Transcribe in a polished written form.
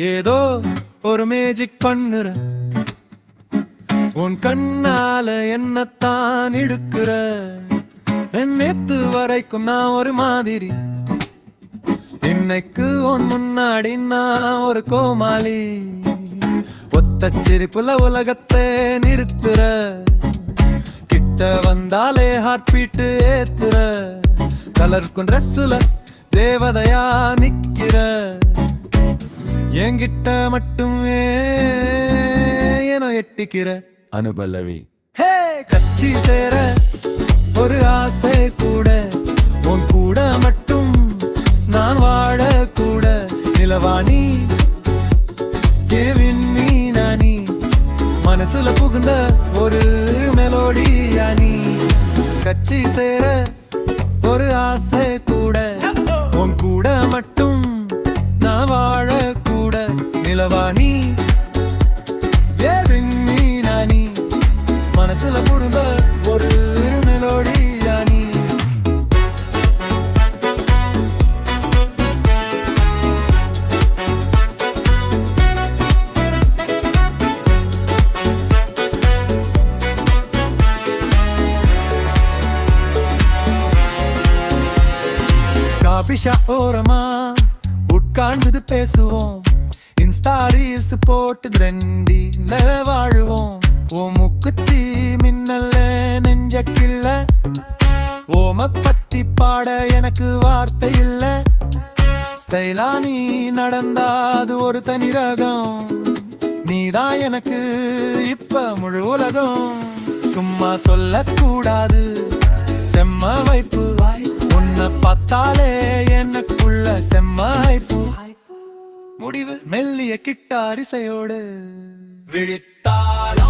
ஏதோ ஒரு மேஜிக் பண்ணுற உன் கண்ணால என்னத்தான் இழுக்கிற நேத்து வரைக்கும் நான் ஒரு மாதிரி இன்னைக்கு உன் முன்னாடி நான் ஒரு கோமாளி ஒத்த சிரிப்புல உலகத்தை நிறுத்துற கிட்ட வந்தாலே ஹார்ட் பீட்டு ஏத்துற கலருக்கும் ட்ரெஸ்ஸுல தேவதையா நிக்கிற என்கிட்ட மட்டுமே ஏனோ எட்டிக்கிற அனுபல்லவி ஹே கட்சி சேர ஒரு ஆசை கூட உன் கூட மட்டும் நான் வாழ கூட நிலவாணி கேவின் மீனானி மனசுல புகுந்த ஒரு மெலோடியானி கட்சி சேர ஒரு ஆசை கூட உன் கூட மட்டும் நான் வாழ கூட நிலவாணி கேவின் மீனானி மனசுல புகுந்த ஒரு மெலோடியானி காபிஷா ஓரமா உட்கார்ந்து பேசுவோம் இன்ஸ்டா ரீல்ஸ் போட்டு ட்ரெண்டில வாழுவோம் ஓ முக்குத்தி மின்னல்ல நெஞ்சக்கில்ல ஓம பத்தி பாட எனக்கு வார்த்தை இல்ல ஸ்டைலா நீ நடந்தாது ஒரு தனி ரகம் நீதான் எனக்கு இப்ப முழு உலகம் சும்மா சொல்லக்கூடாது செம்ம வைப்பு உன்னை பார்த்தாலே எனக்குள்ள செம்மாய்ப்பு முடிவு மெல்லிய கிட்டாரிசையோடு விழித்தாலும்